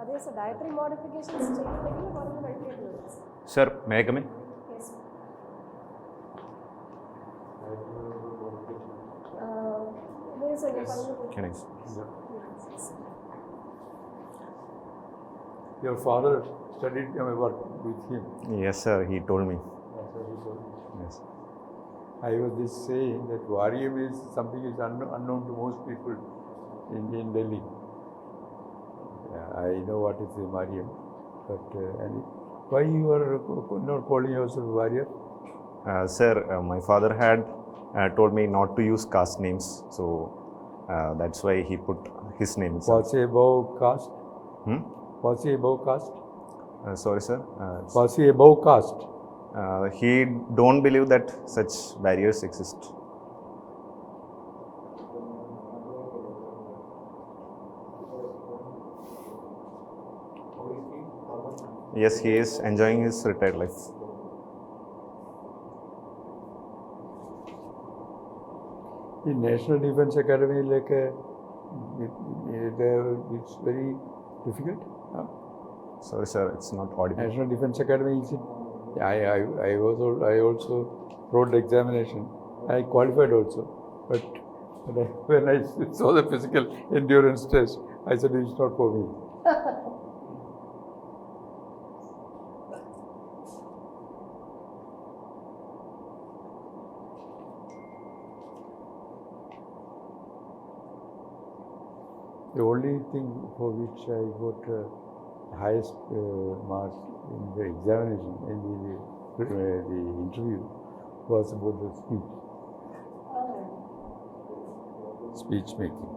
అదే sir dietary modifications చేయడానికి మనం వెంటనే sir may I come in? Yes Your father studied work with him. Yes sir, he told me. Yes. I was just saying that Varium is something is unknown to most people in Delhi. I know what is Varium, but and why you are not calling yourself Warrior? Sir, my father had told me not to use caste names, so that's why he put his name. Was he above caste? Was he above caste? Sorry sir? Was he above caste? He don't believe that such barriers exist. Yes, he is enjoying his retired life. The National Defence Academy, like it's very difficult. Sorry sir, it's not audible. National Defence Academy is it? I also wrote the examination. I qualified also, but when I saw the physical endurance test, I said it's not for me. The only thing for which I got highest mark in the examination, in the interview, was about the speech making.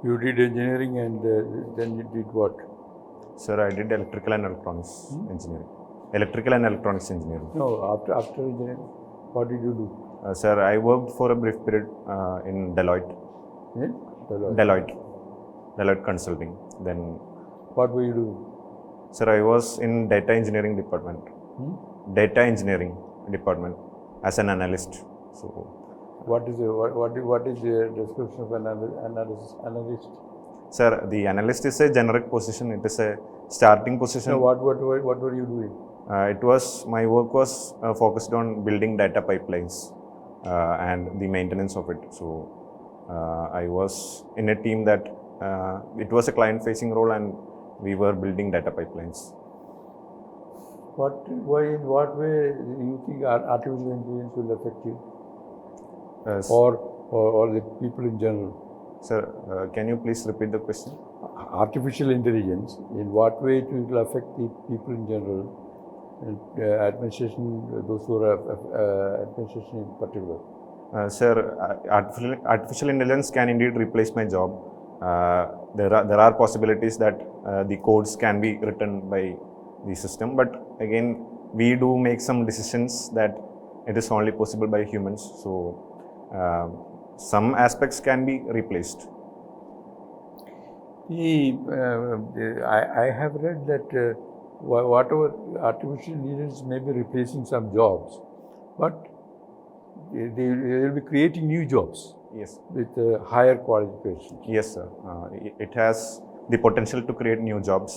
You did engineering and then you did what? Sir, I did electrical and electronics engineering. Electrical and electronics engineering. No, after engineering, what did you do? Sir, I worked for a brief period in Deloitte. In Deloitte Consulting. Then, what were you doing? Sir, I was in data engineering department. Data engineering department as an analyst. So, what is the description of an analyst? Sir, the analyst is a generic position. It is a starting position. No, what were you doing? My work was focused on building data pipelines and the maintenance of it. So, I was in a team that it was a client-facing role, and we were building data pipelines. In what way do you think artificial intelligence will affect you? Or the people in general? Sir, can you please repeat the question? Artificial intelligence, in what way it will affect the people in general, and administration, those who are administration in particular? Sir, artificial intelligence can indeed replace my job. There are possibilities that the codes can be written by the system, but again, we do make some decisions that it is only possible by humans. So, some aspects can be replaced. I have read that whatever artificial intelligence may be replacing some jobs, but they will be creating new jobs. Yes. With higher qualifications. Yes, sir. It has the potential to create new jobs.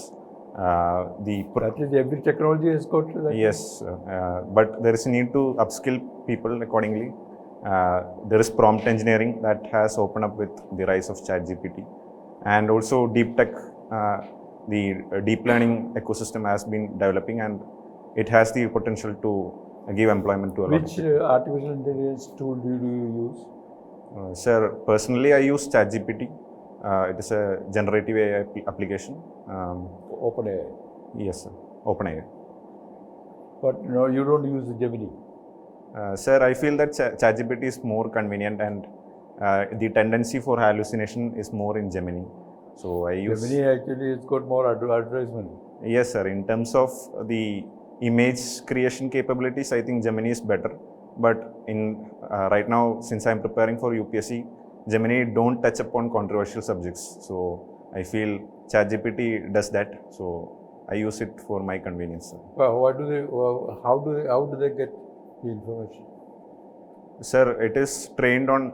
That is, every technology has got that. Yes, but there is a need to upskill people accordingly. There is prompt engineering that has opened up with the rise of ChatGPT, and also deep tech. The deep learning ecosystem has been developing, and it has the potential to give employment to a lot of people. Which artificial intelligence tool do you use? Sir, personally, I use ChatGPT. It is a generative AI application. OpenAI. Yes, sir. OpenAI. But no, you don't use Gemini. Sir, I feel that ChatGPT is more convenient, and the tendency for hallucination is more in Gemini. So I use Gemini actually has got more advertisement. Yes, sir. In terms of the image creation capabilities, I think Gemini is better. But in right now, since I'm preparing for UPSC, Gemini don't touch upon controversial subjects. So I feel ChatGPT does that. So I use it for my convenience. Well, how do they get the information? Sir, it is trained on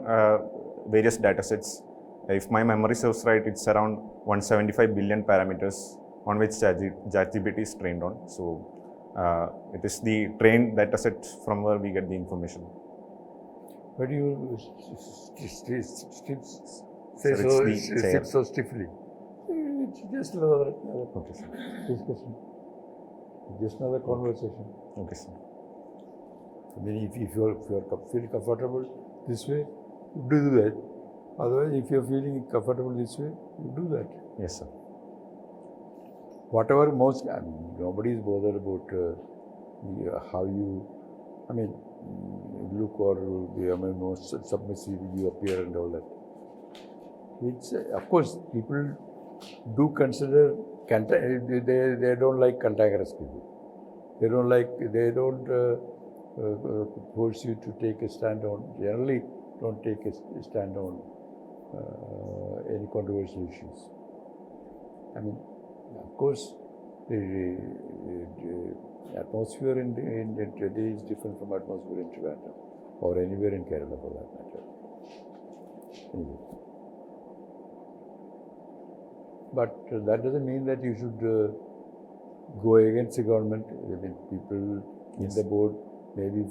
various datasets. If my memory serves right, it's around 175 billion parameters on which ChatGPT is trained on. So it is the trained dataset from where we get the information. But you say so stiffly. It's just another discussion. Just another conversation. Okay, sir. I mean, if you feel comfortable this way, you do that. Otherwise, if you're feeling comfortable this way, you do that. Yes, sir. Whatever nobody is bothered about how you, look or most submissive you appear and all that. It's of course people do consider they don't like cantankerous people. They don't force you to take a stand on. Generally, don't take a stand on any controversial issues. Of course, the atmosphere in Retd is different from atmosphere in Trivandrum or anywhere in Kerala for that matter. Anyway. But that doesn't mean that you should go against the government. People in the board maybe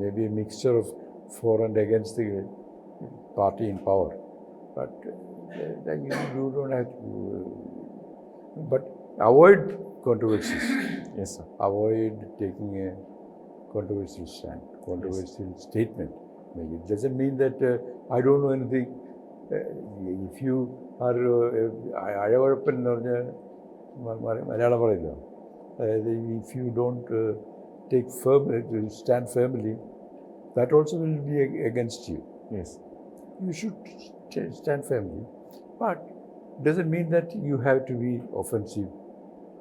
maybe a mixture of for and against the party in power. But then you don't have to. But avoid controversies. Yes, sir. Avoid taking a controversial stand, controversial statement. It doesn't mean that I don't know anything. If you are if you don't stand firmly, that also will be against you. Yes. You should stand firmly, but doesn't mean that you have to be offensive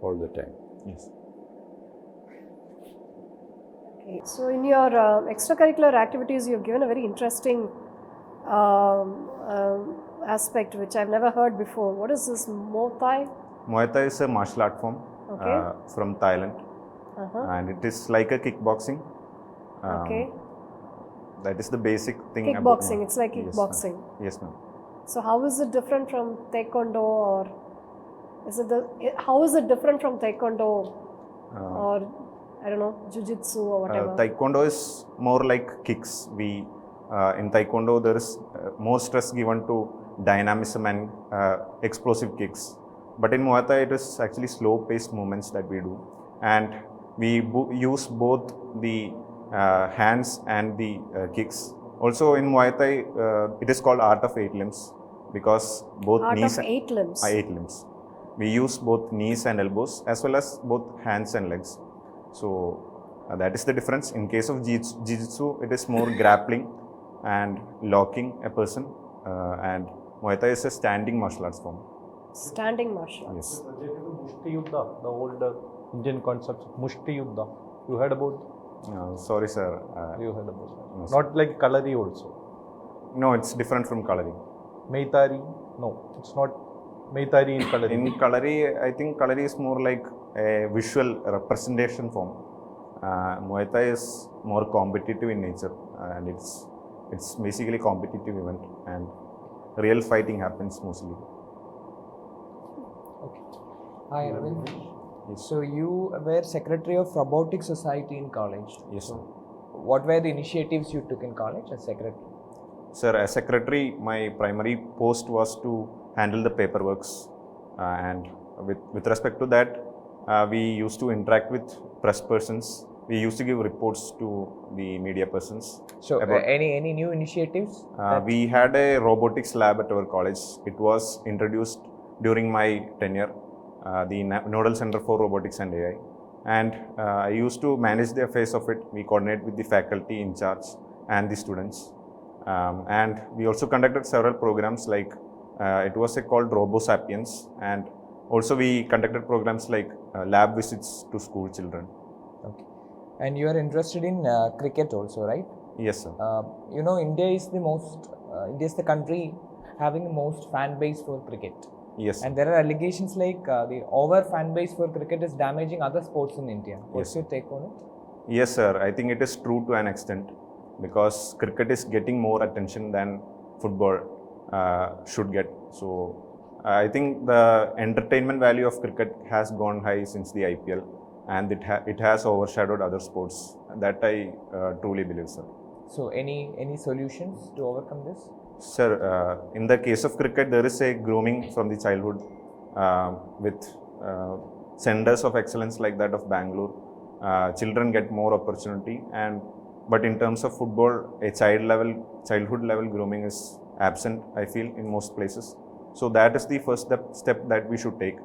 all the time. Yes. Okay. So in your extracurricular activities, you've given a very interesting aspect which I've never heard before. What is this Muay Thai? Muay Thai is a martial art form from Thailand, and it is like a kickboxing. Okay. That is the basic thing. Kickboxing. It's like kickboxing. Yes, ma'am. So how is it different from Taekwondo, or how is it different from Taekwondo, or I don't know, Jiu-Jitsu or whatever? Taekwondo is more like kicks. In Taekwondo there is more stress given to dynamism and explosive kicks. But in Muay Thai it is actually slow-paced movements that we do, and we use both the hands and the kicks. Also in Muay Thai it is called Art of 8 Limbs. Because both knees of 8 limbs. 8 limbs. We use both knees and elbows as well as both hands and legs. So that is the difference. In case of Jiu-Jitsu, it is more grappling and locking a person, and Muay Thai is a standing martial arts form. Standing martial arts. Yes. Mushti Yuddha, the old Indian concept, Mushti Yuddha. You heard about? Sorry, sir. You heard about that. No, Not like Kalari also. No, it's different from Kalari. Meitari? No, it's not Meitari in Kalari. In Kalari, I think Kalari is more like a visual representation form. Muay Thai is more competitive in nature, and it's basically a competitive event, and real fighting happens mostly. Okay. Hi, Aravind. Yes. So you were secretary of Robotics Society in college. Yes, sir. What were the initiatives you took in college as secretary? Sir, as secretary, my primary post was to handle the paperworks, and with respect to that, we used to interact with press persons. We used to give reports to the media persons. So any new initiatives? We had a robotics lab at our college. It was introduced during my tenure, the Nodal Center for Robotics and AI. And I used to manage the affairs of it. We coordinate with the faculty in charge and the students. And we also conducted several programs like it was called Robo Sapiens, and also we conducted programs like lab visits to school children. And you are interested in cricket also, right? Yes, sir. You know, India is the country having the most fan base for cricket. Yes, sir. And there are allegations like the over fan base for cricket is damaging other sports in India. What's your take on it? Yes, sir. I think it is true to an extent because cricket is getting more attention than football should get. So I think the entertainment value of cricket has gone high since the IPL, and it has overshadowed other sports. That I truly believe, sir. So any solutions to overcome this? Sir, in the case of cricket, there is a grooming from the childhood with centers of excellence like that of Bangalore. Children get more opportunity, but in terms of football, a childhood level grooming is absent, I feel, in most places. So that is the first step that we should take.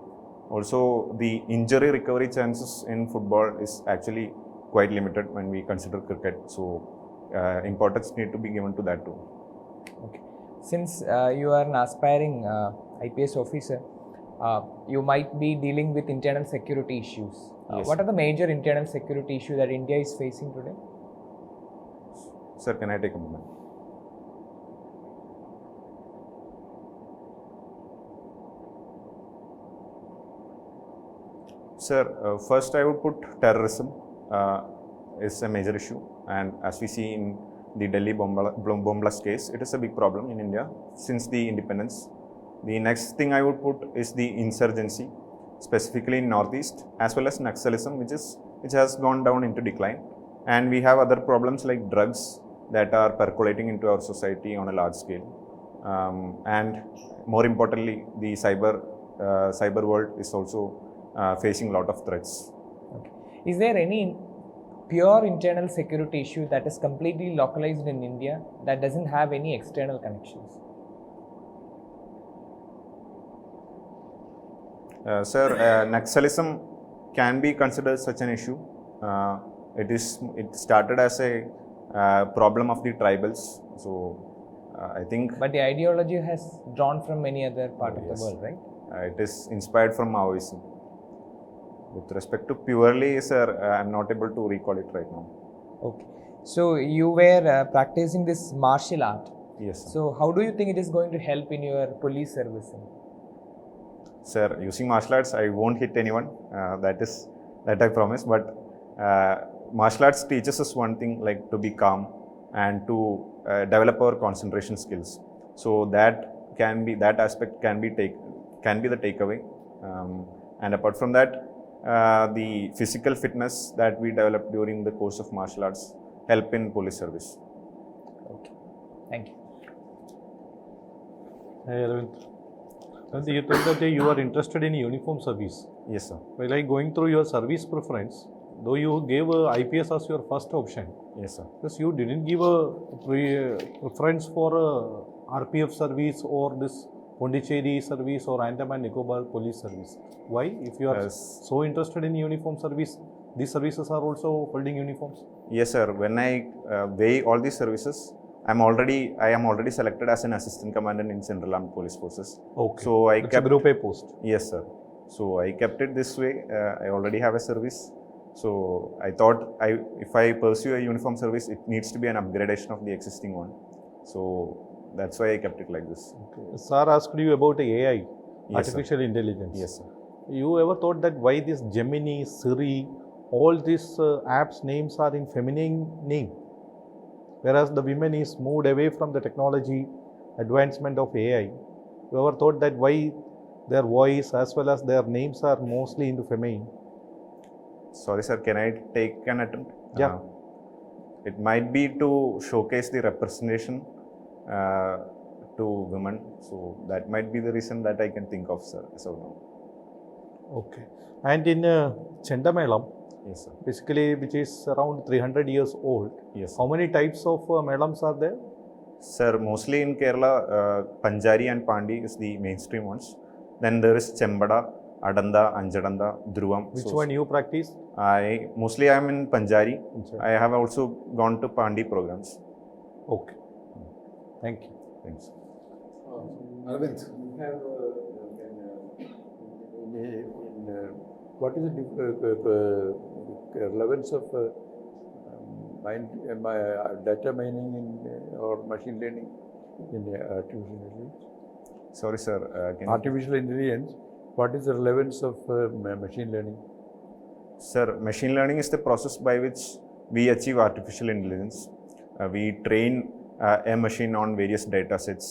Also, the injury recovery chances in football is actually quite limited when we consider cricket. So importance need to be given to that too. Okay. Since you are an aspiring IPS officer, you might be dealing with internal security issues. Yes. What are the major internal security issues that India is facing today? Sir, can I take a moment? Sir, first I would put terrorism is a major issue, and as we see in the Delhi bomb blast case, it is a big problem in India since the independence. The next thing I would put is the insurgency, specifically in Northeast, as well as Naxalism, which has gone down into decline. And we have other problems like drugs that are percolating into our society on a large scale. And more importantly, the cyber world is also facing a lot of threats. Okay. Is there any pure internal security issue that is completely localized in India that doesn't have any external connections? Sir, Naxalism can be considered such an issue. It started as a problem of the tribals. So I think. But the ideology has drawn from many other part of the world, right? It is inspired from Maoism. With respect to purely, sir, I am not able to recall it right now. Okay. So you were practicing this martial art. Yes, sir. So how do you think it is going to help in your police servicing? Sir, using martial arts, I won't hit anyone. That I promise. But martial arts teaches us one thing, like to be calm and to develop our concentration skills. So that aspect can be the takeaway. And apart from that, the physical fitness that we develop during the course of martial arts help in police service. Okay, thank you. Hey, Aravind. You told that you are interested in uniform service. Yes, sir. While going through your service preference, though you gave IPS as your first option, yes, sir. because you didn't give a preference for RPF service or this Pondicherry service or Andaman Nicobar police service. Why? If you are so interested in uniform service, these services are also holding uniforms? Yes, sir. When I weigh all these services, I am already selected as an assistant commandant in Central Armed Police Forces. Okay. So I kept kept a Group A post. Yes, sir. So I kept it this way. I already have a service. So I thought if I pursue a uniform service, it needs to be an upgradation of the existing one. So that's why I kept it like this. Okay. Sir asked you about AI, yes, artificial sir. intelligence. Yes, sir. You ever thought that why this Gemini, Siri, all these apps names are in feminine name, whereas the women is moved away from the technology advancement of AI? You ever thought that why their voice as well as their names are mostly into feminine? Sorry, sir. Can I take an attempt? Yeah. It might be to showcase the representation to women. So that might be the reason that I can think of, sir. So. Okay. And in Chendamelam, Yes, sir. basically which is around 300 years old, Yes. How many types of melams are there? Sir, mostly in Kerala, Panjari and Pandi is the mainstream ones. Then there is Chembada, Adanda, Anjadanda, Dhruvam. Which one you practice? I am in Panjari. I have also gone to Pandi programs. Okay. Thank you. Thanks. Aravind, what is the relevance of My data mining or machine learning in artificial intelligence. Sorry, sir. Can you- Artificial intelligence, what is the relevance of machine learning? Sir, machine learning is the process by which we achieve artificial intelligence. We train a machine on various data sets,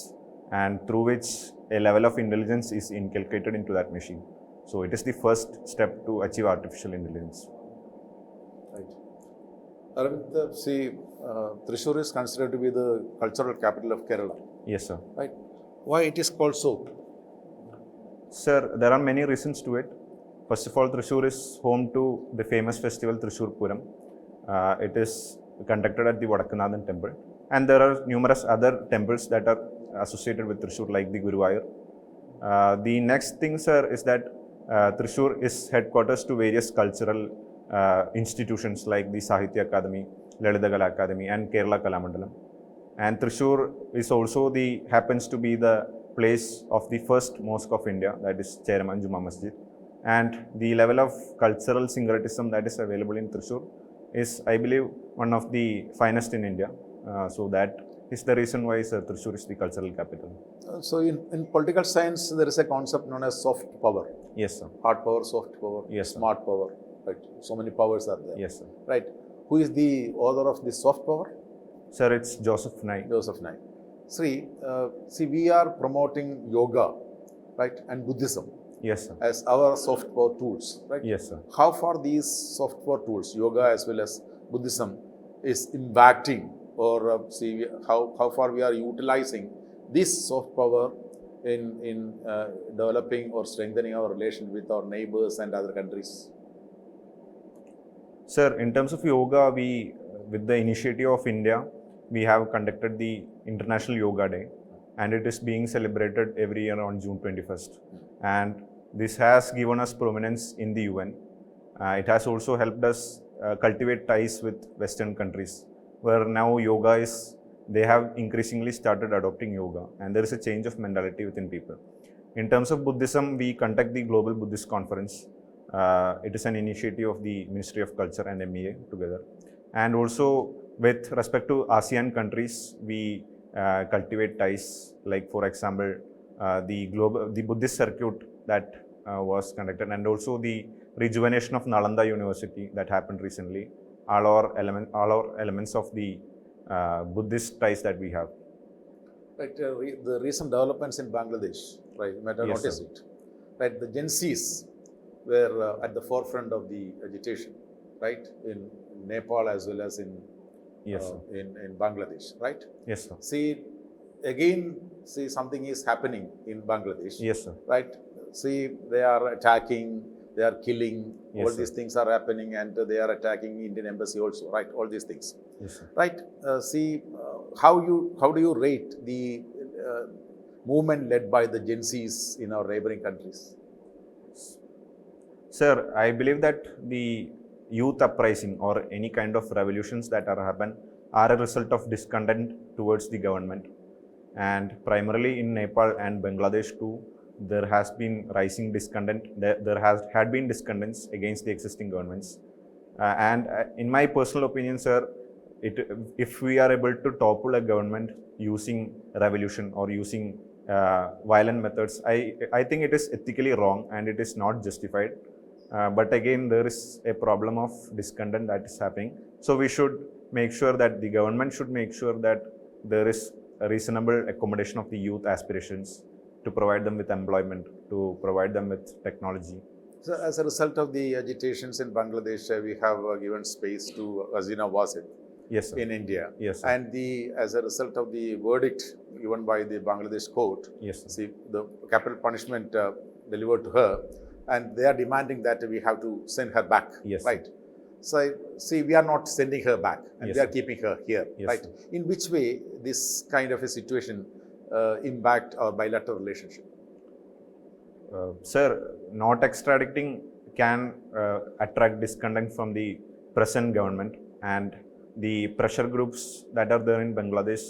and through which a level of intelligence is inculcated into that machine. So it is the first step to achieve artificial intelligence. Right. Aravind, see, Trishur is considered to be the cultural capital of Kerala, Yes, sir. right? Why it is called so? Sir, there are many reasons to it. First of all, Trishur is home to the famous festival Trishur Puram. It is conducted at the Vadakkanathan temple, and there are numerous other temples that are associated with Trishur, like the Guruvayur. The next thing, sir, is that Trishur is headquarters to various cultural institutions like the Sahitya Academy, Lalita Kala Academy, and Kerala Kalamandalam. And Trishur is also happens to be the place of the first mosque of India, that is Chairman Juma Masjid. And the level of cultural syncretism that is available in Trishur is, I believe, one of the finest in India. So that is the reason why Trishur is the cultural capital. So in political science, there is a concept known as soft power. Yes, sir. Hard power, soft power, Yes, sir. smart power. Right. So many powers are there. Yes, sir. Right. Who is the author of this soft power? Sir, it's Joseph Nye. Joseph Nye. See, we are promoting yoga, right, and Buddhism Yes, sir. as our soft power tools, right? Yes, sir. How far these soft power tools, yoga as well as Buddhism, is impacting, or how far we are utilizing this soft power in developing or strengthening our relation with our neighbors and other countries? Sir, in terms of yoga, with the initiative of India, we have conducted the International Yoga Day, and it is being celebrated every year on June 21st. And this has given us prominence in the UN. It has also helped us cultivate ties with Western countries, where now they have increasingly started adopting yoga, and there is a change of mentality within people. In terms of Buddhism, we conduct the Global Buddhist Conference. It is an initiative of the Ministry of Culture and MEA together. And also, with respect to ASEAN countries, we cultivate ties, like, for example, the Buddhist circuit that was conducted, and also the rejuvenation of Nalanda University that happened recently. All our elements of the Buddhist ties that we have. Right, the recent developments in Bangladesh, right, you might have Yes, noticed sir. it. Right, the Gen Zs were at the forefront of the agitation, right, in Nepal as well as in Yes, sir. in Bangladesh, right? Yes, sir. See, something is happening in Bangladesh. Yes, sir. Right? See, they are attacking, they are killing, Yes, all sir. these things are happening, and they are attacking Indian embassy also, right? All these things, Yes, sir. right? How do you rate the movement led by the Gen Zs in our neighboring countries? Sir, I believe that the youth uprising or any kind of revolutions that are a result of discontent towards the government. And primarily in Nepal and Bangladesh too, there has been rising discontent. There had been discontents against the existing governments. And in my personal opinion, sir, if we are able to topple a government using revolution or using violent methods, I think it is ethically wrong and it is not justified. But again, there is a problem of discontent that is happening. So we should make sure that the government should make sure that there is a reasonable accommodation of the youth aspirations, to provide them with employment, to provide them with technology. So as a result of the agitations in Bangladesh, we have given space to Hazina Wasid Yes, sir. in India. Yes, sir. And as a result of the verdict given by the Bangladesh court, Yes, sir. see, the capital punishment delivered to her, and they are demanding that we have to send her back, Yes, right? So, see, we are not sending her back, and Yes, we are sir. keeping her here, Yes, right? sir. In which way this kind of a situation impact our bilateral relationship? Sir, not extraditing can attract discontent from the present government, and the pressure groups that are there in Bangladesh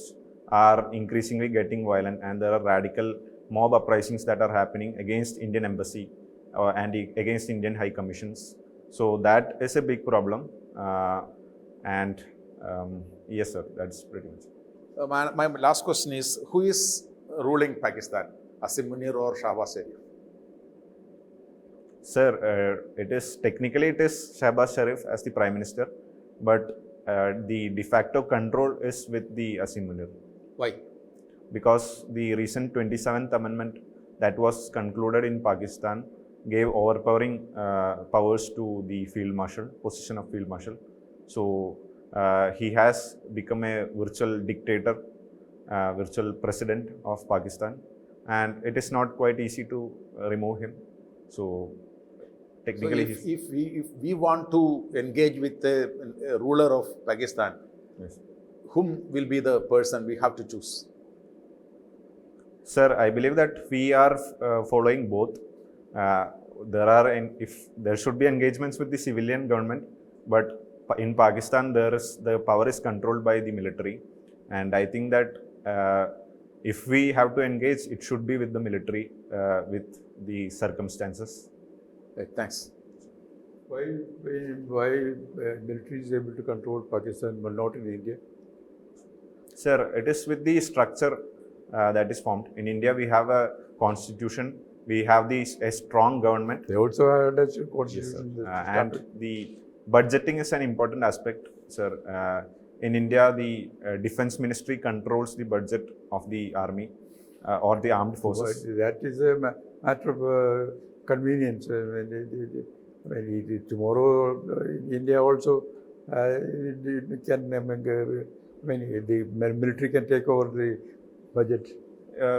are increasingly getting violent, and there are radical mob uprisings that are happening against Indian embassy and against Indian high commissions. So that is a big problem, and Yes, sir. That's pretty much. My last question is, who is ruling Pakistan? Asim Munir or Shahbaz Sharif? Sir, technically it is Shahbaz Sharif as the Prime Minister, but the de facto control is with the Asim Munir. Why? Because the recent 27th Amendment that was concluded in Pakistan gave overpowering powers to the Field Marshal, position of Field Marshal. So he has become a virtual dictator, virtual president of Pakistan, and it is not quite easy to remove him. So technically, so if we want to engage with a ruler of Pakistan, yes. whom will be the person we have to choose? Sir, I believe that we are following both. There should be engagements with the civilian government, but in Pakistan the power is controlled by the military, and I think that if we have to engage, it should be with the military with the circumstances. Thanks. Why military is able to control Pakistan but not in India? Sir, it is with the structure that is formed. In India, we have a constitution, we have a strong government. They also have a constitution. Yes, and the budgeting is an important aspect, sir. In India, the defense ministry controls the budget of the army or the armed forces. But that is a matter of convenience. Tomorrow, in India also, the military can take over the budget.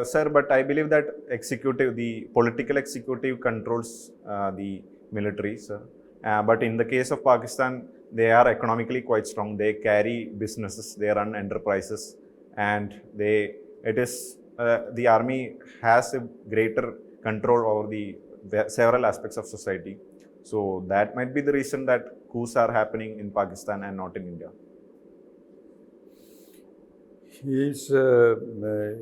Sir, but I believe that the political executive controls the military, sir. But in the case of Pakistan, they are economically quite strong. They carry businesses, they run enterprises, and the army has a greater control over the several aspects of society. So that might be the reason that coups are happening in Pakistan and not in India. He is okay.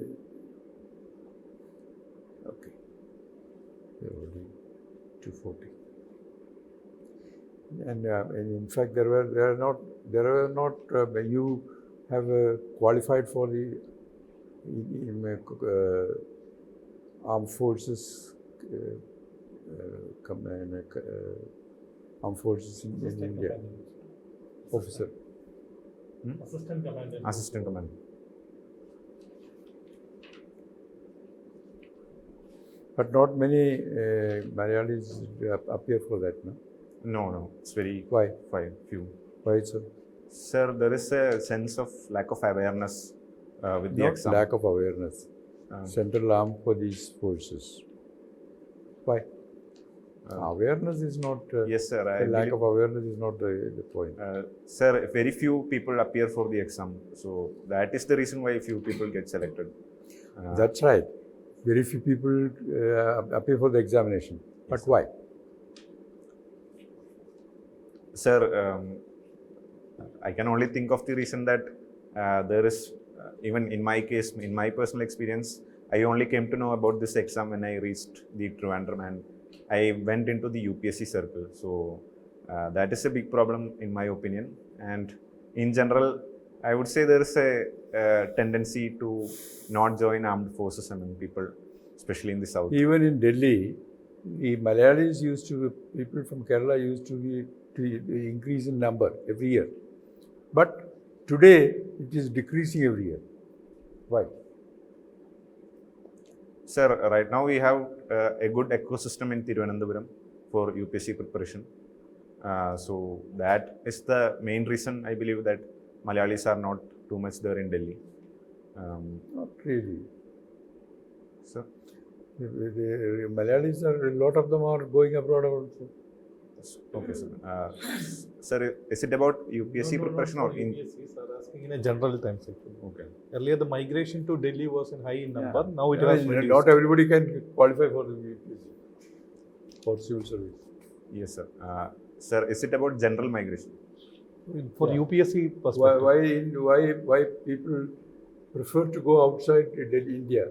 240. And in fact, there are not you have qualified for the armed forces. Armed forces in India. Officer. Assistant Commandant. Assistant Commandant. But not many Malayalis appear for that, no? No, it's very Why? few. Why so? Sir, there is a sense of lack of awareness with the Not exam. lack of awareness. Central Armed Police Forces. Why? Awareness is not. Yes, sir. Lack of awareness is not the point. Sir, very few people appear for the exam, so that is the reason why few people get selected. That's right. Very few people appear for the examination. But Yes, why? Sir, I can only think of the reason that there is, even in my case, in my personal experience, I only came to know about this exam when I reached the Trivandrum and I went into the UPSC circle. So that is a big problem in my opinion. And in general, I would say there is a tendency to not join armed forces among people, especially in the south. Even in Delhi, the Malayalis people from Kerala used to increase in number every year. But today, it is decreasing every year. Why? Sir, right now we have a good ecosystem in Thiruvananthapuram for UPSC preparation. So that is the main reason I believe that Malayalis are not too much there in Delhi. Not really. Sir? The Malayalis a lot of them are going abroad also. Okay, sir. Sir, is it about UPSC preparation or in? UPSC, sir, asking in a general time cycle. Okay. Earlier, the migration to Delhi was in high number. Now it Yeah, has reduced. not everybody can qualify for the UPSC, for civil service. Yes, sir. Sir, is it about general migration? For UPSC Why, perspective. why people prefer to go outside India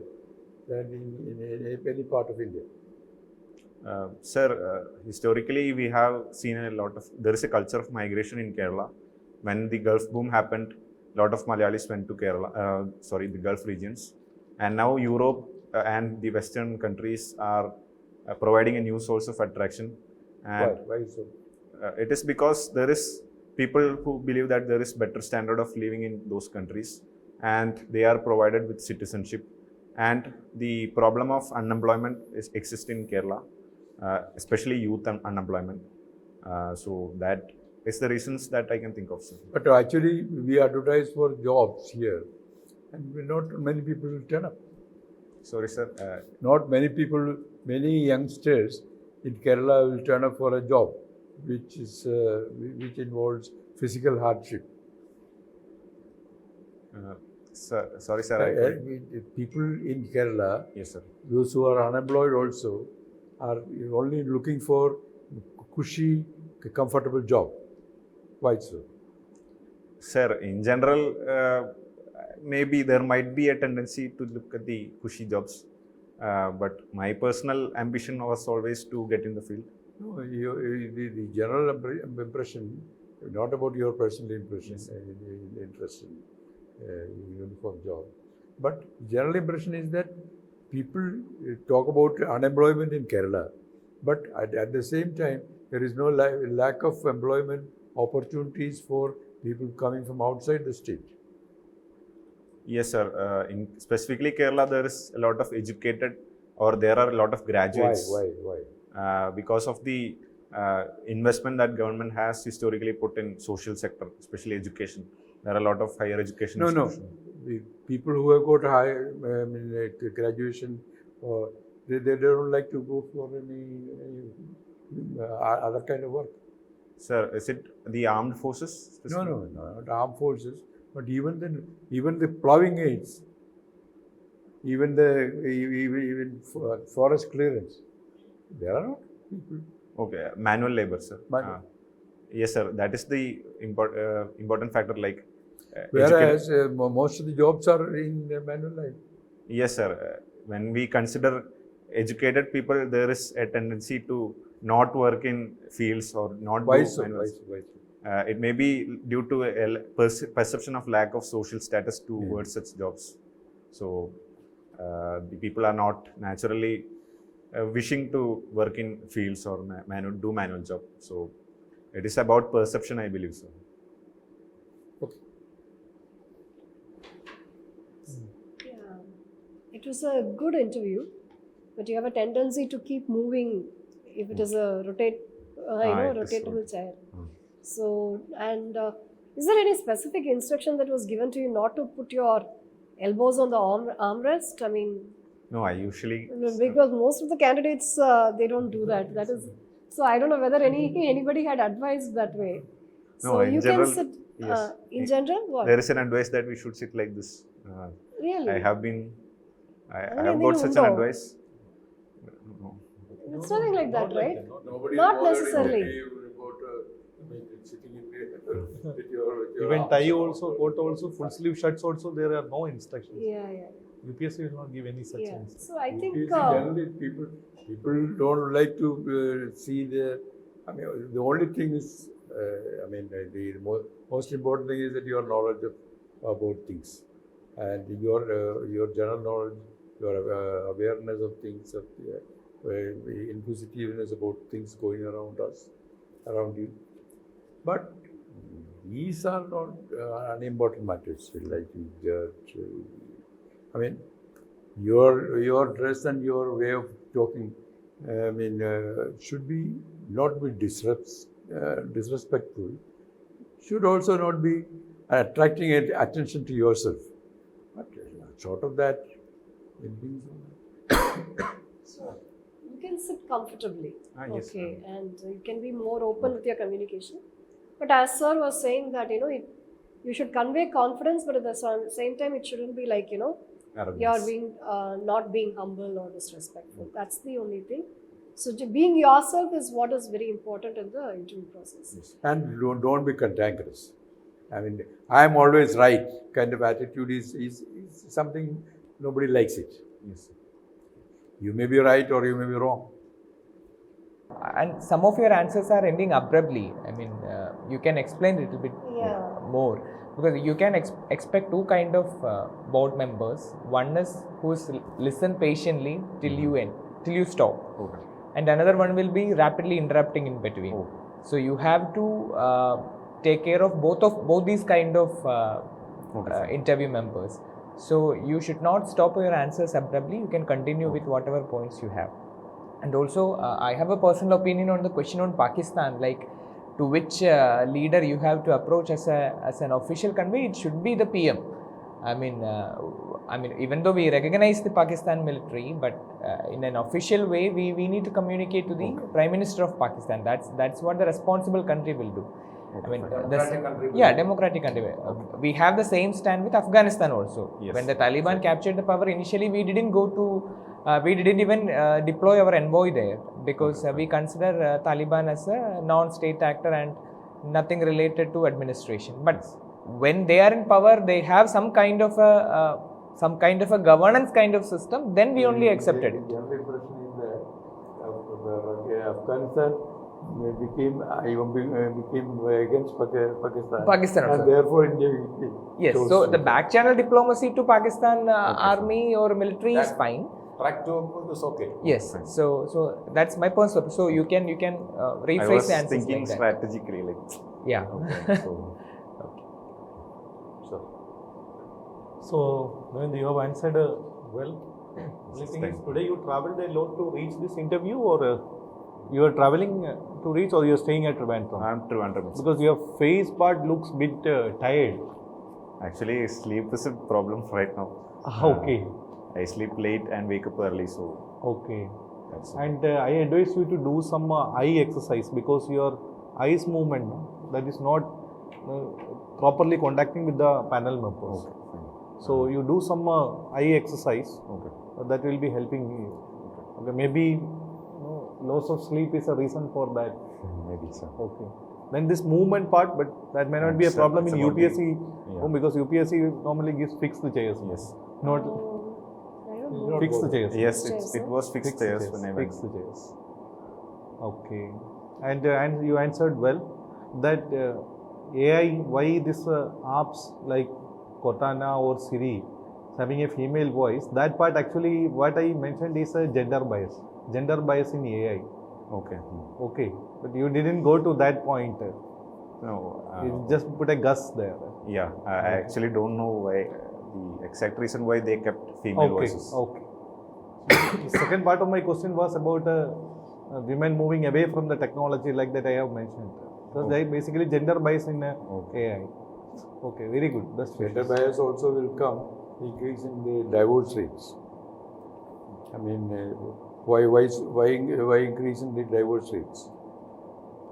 than in any part of India? Sir, historically we have seen there is a culture of migration in Kerala, when the Gulf boom happened, a lot of Malayalis went to the Gulf regions. And now Europe and the Western countries are providing a new source of attraction. And Why so? it is because there is people who believe that there is better standard of living in those countries, and they are provided with citizenship. And the problem of unemployment exists in Kerala, especially youth unemployment. So that is the reasons that I can think of, sir. But actually, we advertise for jobs here, and not many people will turn up. Sorry, sir. Not many people, many youngsters in Kerala will turn up for a job, which involves physical hardship. Sorry, sir. People in Kerala, Yes, sir. those who are unemployed also, are only looking for cushy, comfortable job. Why so? Sir, in general, maybe there might be a tendency to look at the cushy jobs, but my personal ambition was always to get in the field. No, the general impression, not about your personal impression, interest in uniform job, but general impression is that people talk about unemployment in Kerala, but at the same time, there is no lack of employment opportunities for people coming from outside the state. Yes, sir. In specifically Kerala, there is a lot of educated, or there are a lot of graduates. Why? Because of the investment that government has historically put in social sector, especially education. There are a lot of higher education. No. The people who have got higher graduation, they don't like to go for any other kind of work. Sir, is it the armed forces? No, not armed forces, but even the ploughing aids, even forest clearance, there are not people. Okay, manual labor, sir. Yes, sir. That is the important factor. Like, whereas most of the jobs are in manual labor. Yes, sir. When we consider educated people, there is a tendency to not work in fields or not Why do so? manuals. It may be due to a perception of lack of social status towards such jobs. So the people are not naturally wishing to work in fields or do manual job. So it is about perception, I believe, sir. Okay. Yeah, it was a good interview, but you have a tendency to keep moving if it is a rotatable chair. So, and is there any specific instruction that was given to you not to put your elbows on the armrest? I mean, no, I usually, because most of the candidates they don't do that. That is, so I don't know whether anybody had advised that way. No, So in you general, can sit. yes. In general, what? There is an advice that we should sit like this. Really? I have got such an advice. No. It's nothing like that, right? Nobody Not bothered necessarily. Sitting in with your Even arms tie out. also, coat also, full sleeve shirts also, there are no instructions. Yeah. UPSC will not give any such Yeah. instructions. So I think Generally, people don't like to see the. I mean, the only thing is, the most important thing is that your knowledge about things, and your general knowledge, your awareness of things, of inquisitiveness about things going around you. But these are not unimportant matters. Like your dress and your way of talking, should be not be disrespectful. Should also not be attracting attention to yourself. But short of that, anything. so you can sit comfortably. Yes, Okay, and you can be more open with your communication. But as sir was saying that you should convey confidence, but at the same time it shouldn't be like Arrogance. you're being not being humble or disrespectful. That's the only thing. So being yourself is what is very important in the interview process. Yes. And don't be cantankerous. I mean, I am always right kind of attitude is something nobody likes it. Yes. You may be right or you may be wrong. And some of your answers are ending abruptly. I mean, you can explain a little bit. Yeah. more, because you can expect two kind of board members. One is who is listen patiently till you end, till you stop, Okay. and another one will be rapidly interrupting in between. Oh. So you have to take care of both these kind of interview members. So you should not stop your answers abruptly. You can continue with whatever points you have. And also I have a personal opinion on the question on Pakistan, like to which leader you have to approach as an official convey. It should be the PM. I mean, even though we recognize the Pakistan military, but in an official way, we need to communicate to the Prime Minister of Pakistan. That's what the responsible country will do. I mean, democratic country. We have the same stand with Afghanistan also. Yes. When the Taliban captured the power, initially we didn't go to, we didn't even deploy our envoy there, because we consider Taliban as a non-state actor and nothing related to administration. But when they are in power, they have some kind of a governance kind of system. Then we only accepted it. The only impression is that Afghanistan became against Pakistan. Pakistan also. And therefore India. Yes. chose So to- the back channel diplomacy to Pakistan army or military is fine. Track to is okay. Yes. So that's my personal. So you can I rephrase was the answers thinking like that. strategically, like, Yeah. okay, so, So, Navind, you have answered well. Only thing is, today you traveled a lot to reach this interview, or you are traveling to reach, or you are staying at Trivandrum? I'm Trivandrum. Because your face part looks bit tired. Actually, sleep is a problem right now. Okay. I sleep late and wake up early, so Okay. that's it. And I advise you to do some eye exercise, because your eyes movement, no, that is not properly contacting with the panel members. Okay, fine. So you do some eye exercise. Okay. That will be helping you. Okay, maybe loss of sleep is a reason for that. Maybe so. Okay. Then this movement part, but that may not be a It's, problem it's in about UPSC, yeah. because UPSC normally gives fixed chairs. Yes. Not I don't know. fixed chairs. Yes, Chairs, it was fixed chairs when I went. Fixed chairs. Okay. And you answered well that AI, why this apps like Cortana or Siri is having a female voice, that part actually what I mentioned is a gender bias in AI. Okay. Okay, but you didn't go to that point. No. You just put a Gus there. Yeah, I actually don't know why, the exact reason why they kept female Okay, voices. okay. The second part of my question was about women moving away from the technology, like that I have mentioned. So they basically gender bias in AI. Okay, very good. That's Gender bias also will come, increase in the divorce rates. I mean, why increase in the divorce rates?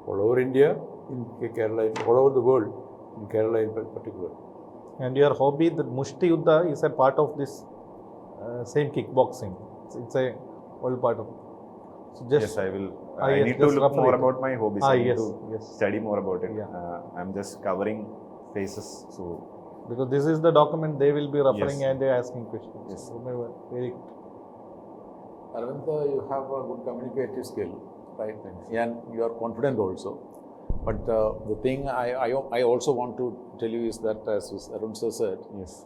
All over India, in Kerala, all over the world, in Kerala in particular. And your hobby, the Mushti Yuddha, is a part of this same kickboxing. It's a all part of. So just Yes, I will. Ah, I yes, need to just look roughly. more about my hobbies. I need yes, to yes. study more about it. Yeah. I'm just covering faces, so Because this is the document they will be referring Yes. and they are asking questions. Yes. So, very good. Aravind, you have a good communicative skill, right? And you are confident also. But the thing I also want to tell you is that, as Arun sir said, yes.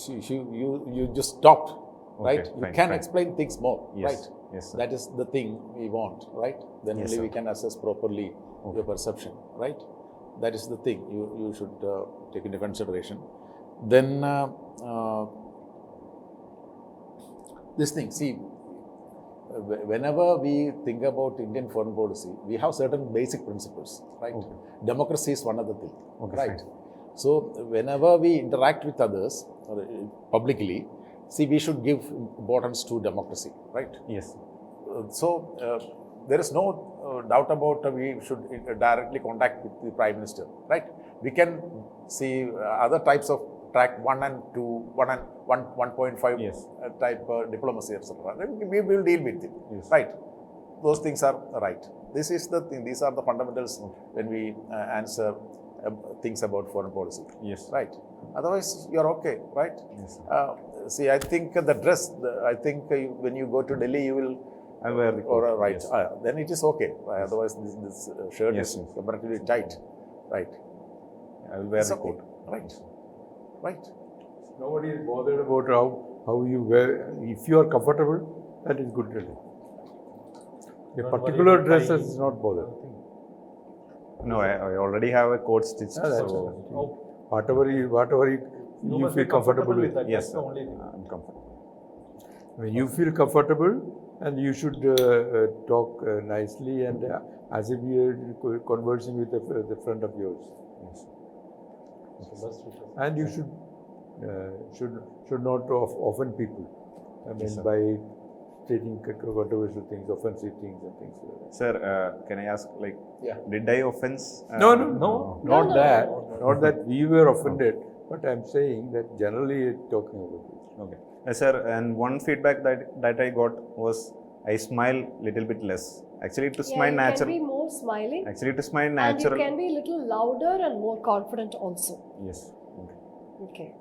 you just stopped, right? Okay, You fine, can fine. explain things more, Yes. right? Yes, sir. That is the thing we want, right? Then Yes, only we sir. can assess properly your perception, right? That is the thing you should take into consideration. Then this thing, see, whenever we think about Indian foreign policy, we have certain basic principles, right? Okay. Democracy is one of the things, Okay, right? fine. So whenever we interact with others publicly, see, we should give importance to democracy, right? Yes. So there is no doubt about we should directly contact with the Prime Minister, right? We can see other types of track 1 and 2, 1 and 1.5 Yes. type diplomacy, etc. We will deal with it, Yes. right? Those things are right. This is the thing. These are the fundamentals when we answer things about foreign policy, Yes. right? Otherwise, you're okay, right? Yes. See, I think the dress. I think when you go to Delhi, you will. I'll wear the Or coat. right, Yes. then it is okay. Otherwise, this shirt Yes, is yes. comparatively tight, right? I will wear It's the okay. coat. Right. Right. Nobody is bothered about how you wear. If you are comfortable, that is good. Really. A Don't particular worry about dress tying. is not bothered. No, I already have a coat stitched, Yeah, that's so all. Whatever you must feel be comfortable with. that. yes, That's sir. the only thing. I'm comfortable. I mean, you feel comfortable, and you should talk nicely and as if you are conversing with the friend of yours. Yes. So best wishes. And you should not offend people. I mean, Yes, sir. by stating controversial things, offensive things, and things like that. Sir, can I ask, like, did I offend? No, No, not no. that. Not that we were offended, but I'm saying that generally talking about it. Okay. Sir, and one feedback that I got was I smile little bit less. Actually, to smile you can natural. be more smiling. Actually, to smile And natural. you can be a little louder and more confident also. Yes. Okay. Okay.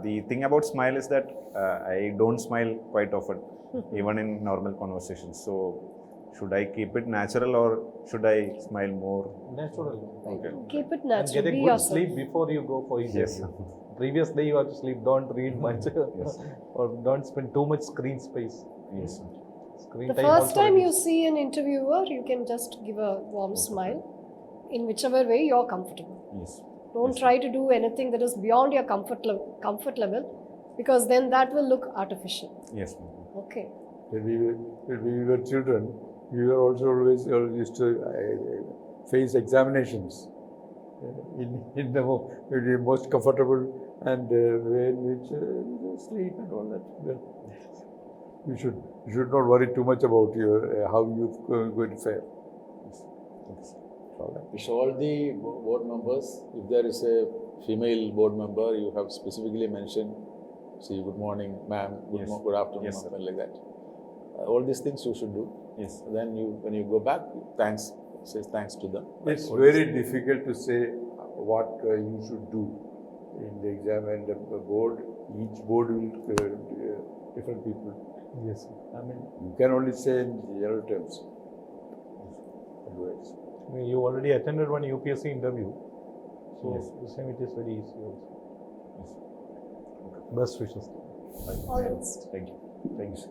The thing about smile is that I don't smile quite often, even in normal conversations. So, should I keep it natural or should I smile more? Natural. Okay. Keep it And natural. get a Be good yourself. sleep before you go for interview. Yes. Previous day you have to sleep. Don't read much, Yes. or don't spend too much screen space. Yes. Screen The time first also time you reduce. see an interviewer, you can just give a warm smile in whichever way you're comfortable. Yes. Don't try to do anything that is beyond your comfort level, because then that will look artificial. Yes. Okay. When we were children, we were also always used to face examinations in the most comfortable and way in which sleep and all that. Well, you should not worry too much about your how you're going to fare. Wish all the board members, if there is a female board member, you have specifically mentioned, say good morning, ma'am, Yes. good afternoon, Yes, sir. something like that. All these things you should do. Yes. Then when you go back, say thanks to them. It's very difficult to say what you should do in the exam and the board. Each board will different people. Yes. I mean, you can only say in general terms. Advice. I mean, you already attended one UPSC interview, so Yes. the same it is very easy also. Yes. Best wishes. All the best. Thank you. Thank you, sir.